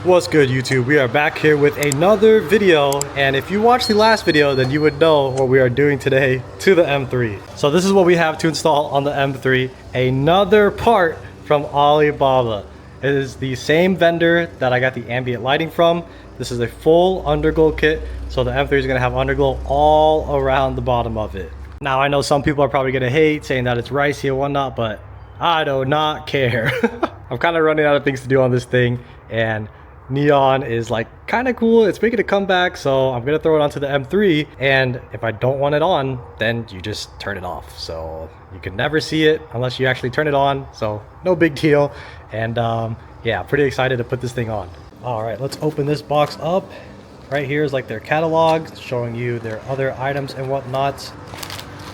What's good, YouTube? We are back here with another video, and if you watched the last video, then you would know what we are doing today to the M3. So this is what we have to install on the M3, another part from Alibaba. It is the same vendor that I got the ambient lighting from. This is a full underglow kit, so the M3 is going to have underglow all around the bottom of it. Now I know some people are probably going to hate saying that it's ricey and whatnot, but I do not care. I'm kind of running out of things to do on this thing, and neon is like kind of cool. It's making a comeback, so I'm gonna throw it onto the M3, and if I don't want it on, then you just turn it off, so you can never see it unless you actually turn it on, so no big deal. And yeah, pretty excited to put this thing on. All right, let's open this box up. Right here is like their catalog showing you their other items and whatnot.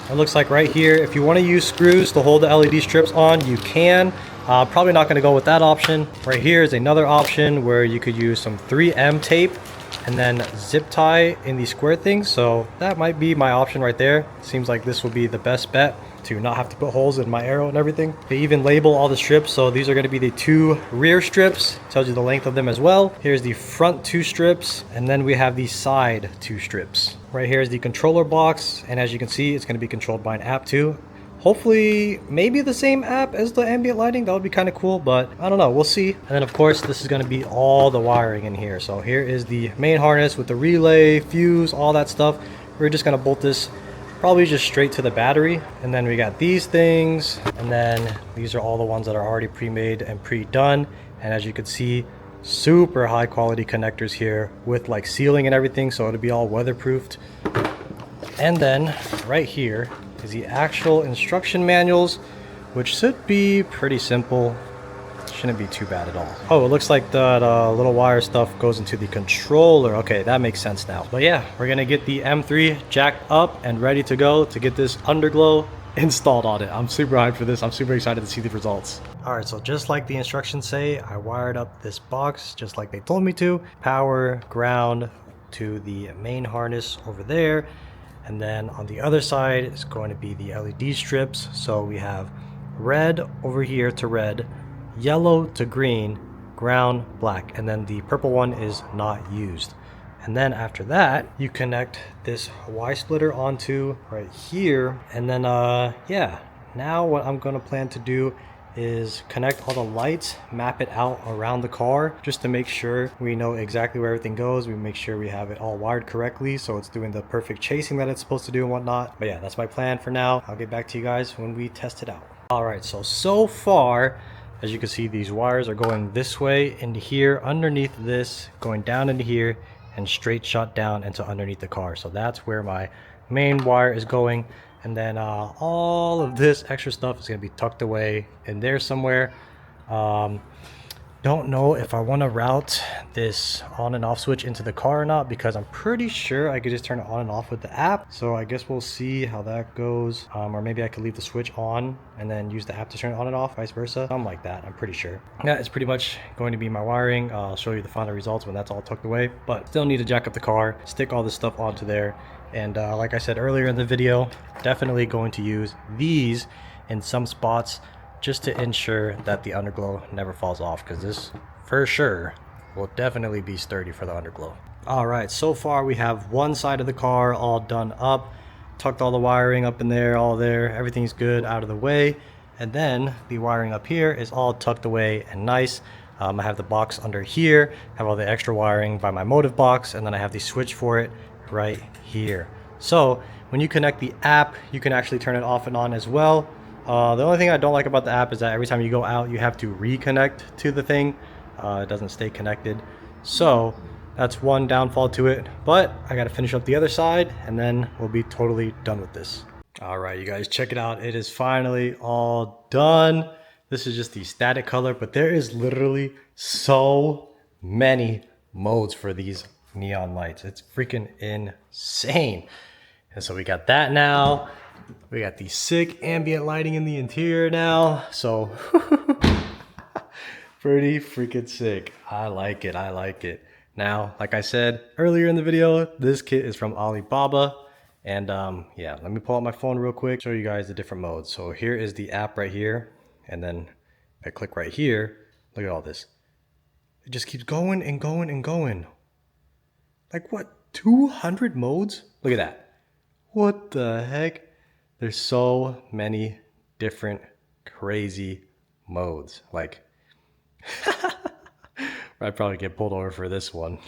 It looks like right here, if you want to use screws to hold the LED strips on, you can. Probably not going to go with that option. Right here is another option where you could use some 3M tape and then zip tie in these square things. So that might be my option right there. Seems like this will be the best bet to not have to put holes in my arrow and everything. They even label all the strips. So these are going to be the 2 rear strips. Tells you the length of them as well. Here's the front 2 strips, and then we have the side 2 strips. Right here is the controller box, and as you can see, it's going to be controlled by an app too. Hopefully maybe the same app as the ambient lighting. That would be kind of cool, but I don't know, we'll see. And then of course this is going to be all the wiring in here. So here is the main harness with the relay, fuse, all that stuff. We're just going to bolt this probably just straight to the battery. And then we got these things, and then these are all the ones that are already pre-made and pre-done. And as you can see, super high quality connectors here with like sealing and everything, so it'll be all weatherproofed. And then right here is the actual instruction manuals, which should be pretty simple. Shouldn't be too bad at all. Oh, it looks like that little wire stuff goes into the controller. Okay, that makes sense now. But yeah, we're gonna get the M3 jacked up and ready to go to get this underglow installed on it. I'm super hyped for this. I'm super excited to see the results. All right, so just like the instructions say, I wired up this box just like they told me to. Power, ground to the main harness over there. And then on the other side is going to be the LED strips. So we have red over here to red, yellow to green, ground, black, and then the purple one is not used. And then after that, you connect this Y splitter onto right here. And then yeah, now what I'm going to plan to do is connect all the lights, map it out around the car just to make sure we know exactly where everything goes. We make sure we have it all wired correctly so it's doing the perfect chasing that it's supposed to do and whatnot. But yeah, that's my plan for now. I'll get back to you guys when we test it out. All right, so far, as you can see, these wires are going this way into here, underneath this, going down into here, and straight shot down into underneath the car. So that's where my main wire is going. And then all of this extra stuff is going to be tucked away in there somewhere. Don't know if I want to route this on and off switch into the car or not, because I'm pretty sure I could just turn it on and off with the app. So I guess we'll see how that goes. Or maybe I could leave the switch on and then use the app to turn it on and off, vice versa. Something like that, I'm pretty sure. That is pretty much going to be my wiring. I'll show you the final results when that's all tucked away. But still need to jack up the car, stick all this stuff onto there. And like I said earlier in the video, definitely going to use these in some spots just to ensure that the underglow never falls off, because this for sure will definitely be sturdy for the underglow. All right, so far we have one side of the car all done up, tucked all the wiring up in there, all there, everything's good out of the way. And then the wiring up here is all tucked away and nice. I have the box under here, have all the extra wiring by my motive box, and then I have the switch for it right here. So when you connect the app, you can actually turn it off and on as well. The only thing I don't like about the app is that every time you go out, you have to reconnect to the thing. It doesn't stay connected. So that's one downfall to it, but I got to finish up the other side and then we'll be totally done with this. All right, you guys, check it out. It is finally all done. This is just the static color, but there is literally so many modes for these neon lights. It's freaking insane. And so we got that now. We got the sick ambient lighting in the interior now. So pretty freaking sick. I like it. I like it. Now, like I said earlier in the video, this kit is from Alibaba. And yeah, let me pull out my phone real quick, show you guys the different modes. So here is the app right here. And then if I click right here, look at all this. It just keeps going and going and going. Like what, 200 modes? Look at that. What the heck? There's so many different crazy modes. Like, I'd probably get pulled over for this one.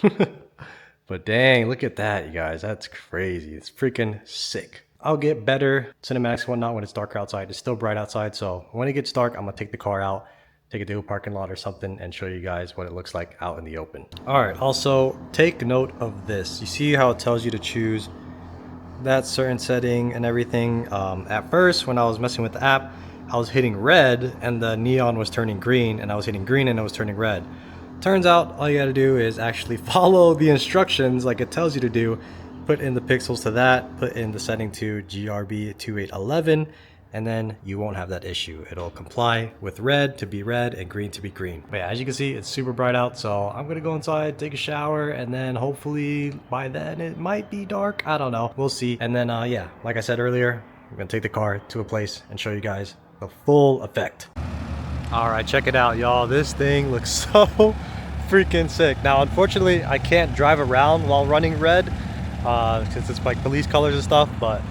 But dang, look at that, you guys. That's crazy. It's freaking sick. I'll get better cinematics and whatnot when it's darker outside. It's still bright outside, so when it gets dark, I'm gonna take the car out, take it to a parking lot or something, and show you guys what it looks like out in the open. All right, also take note of this. You see how it tells you to choose that certain setting and everything. At first, when I was messing with the app, I was hitting red and the neon was turning green, and I was hitting green and it was turning red. Turns out all you gotta do is actually follow the instructions like it tells you to do. Put in the pixels to that, put in the setting to GRB 2811, and then you won't have that issue. It'll comply with red to be red and green to be green. But yeah, as you can see, it's super bright out, so I'm gonna go inside, take a shower, and then hopefully by then it might be dark. I don't know, we'll see. And then yeah, like I said earlier, I'm gonna take the car to a place and show you guys the full effect. All right, check it out, y'all. This thing looks so freaking sick. Now, unfortunately, I can't drive around while running red since it's like police colors and stuff, but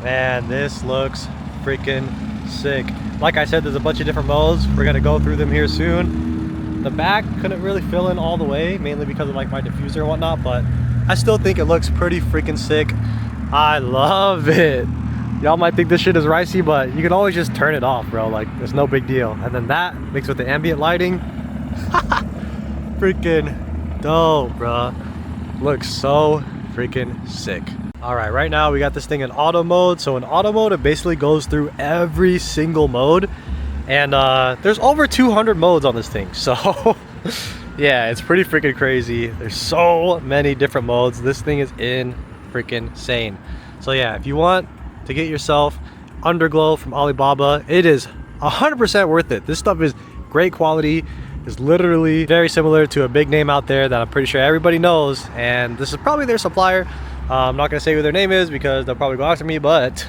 man, this looks freaking sick. Like I said, there's a bunch of different modes. We're gonna go through them here soon. The back couldn't really fill in all the way, mainly because of like my diffuser and whatnot, but I still think it looks pretty freaking sick. I love it. Y'all might think this shit is ricey, but you can always just turn it off, bro. Like, it's no big deal. And then that mixed with the ambient lighting, freaking dope, bro. Looks so freaking sick. All right, right now we got this thing in auto mode. So in auto mode, it basically goes through every single mode, and there's over 200 modes on this thing. So yeah, it's pretty freaking crazy. There's so many different modes. This thing is in freaking insane. So yeah, if you want to get yourself underglow from Alibaba, it is 100% worth it. This stuff is great quality. Is literally very similar to a big name out there that I'm pretty sure everybody knows, and this is probably their supplier. I'm not gonna say who their name is because they'll probably go after me, but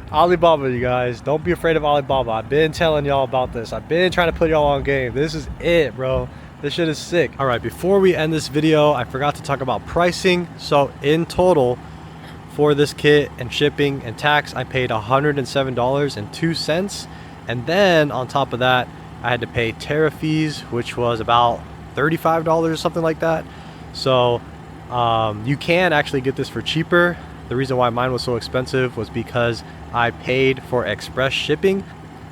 Alibaba, you guys, don't be afraid of Alibaba. I've been telling y'all about this. I've been trying to put y'all on game. This is it, bro. This shit is sick. All right, before we end this video, I forgot to talk about pricing. So in total for this kit and shipping and tax, I paid $107.02, and then on top of that, I had to pay tariff fees, which was about $35 or something like that. So you can actually get this for cheaper. The reason why mine was so expensive was because I paid for express shipping.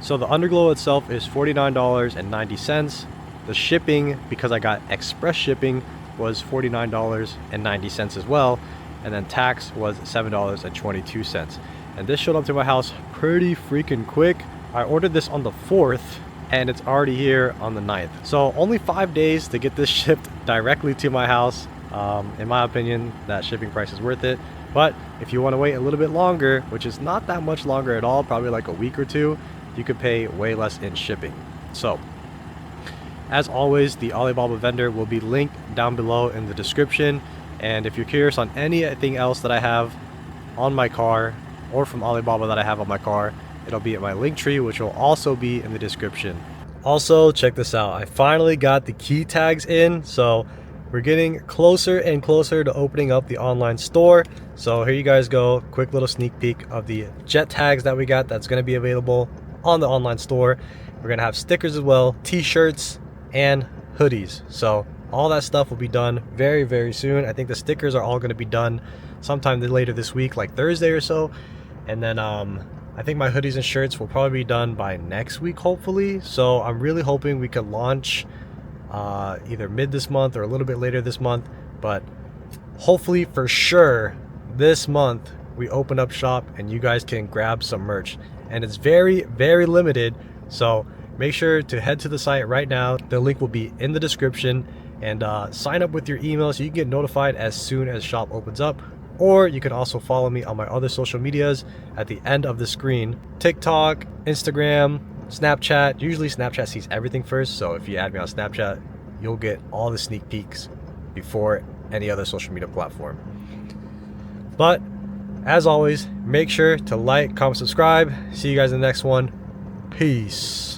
So the underglow itself is $49.90. The shipping, because I got express shipping, was $49.90 as well. And then tax was $7.22. And this showed up to my house pretty freaking quick. I ordered this on the 4th. And it's already here on the 9th. So only 5 days to get this shipped directly to my house. In my opinion, that shipping price is worth it. But if you want to wait a little bit longer, which is not that much longer at all, probably like a week or two, you could pay way less in shipping. So as always, the Alibaba vendor will be linked down below in the description. And if you're curious on anything else that I have on my car or from Alibaba that I have on my car, it'll be at my link tree, which will also be in the description. Also, check this out. I finally got the key tags in, so we're getting closer and closer to opening up the online store. So here you guys go. Quick little sneak peek of the jet tags that we got that's going to be available on the online store. We're going to have stickers as well, t-shirts, and hoodies. So all that stuff will be done very, very soon. I think the stickers are all going to be done sometime later this week, like Thursday or so. And then I think my hoodies and shirts will probably be done by next week, hopefully. So I'm really hoping we can launch either mid this month or a little bit later this month. But hopefully for sure this month we open up shop and you guys can grab some merch. And it's very, very limited. So make sure to head to the site right now. The link will be in the description, and sign up with your email so you can get notified as soon as shop opens up. Or you can also follow me on my other social medias at the end of the screen. TikTok, Instagram, Snapchat. Usually Snapchat sees everything first, so if you add me on Snapchat, you'll get all the sneak peeks before any other social media platform. But as always, make sure to like, comment, subscribe. See you guys in the next one. Peace.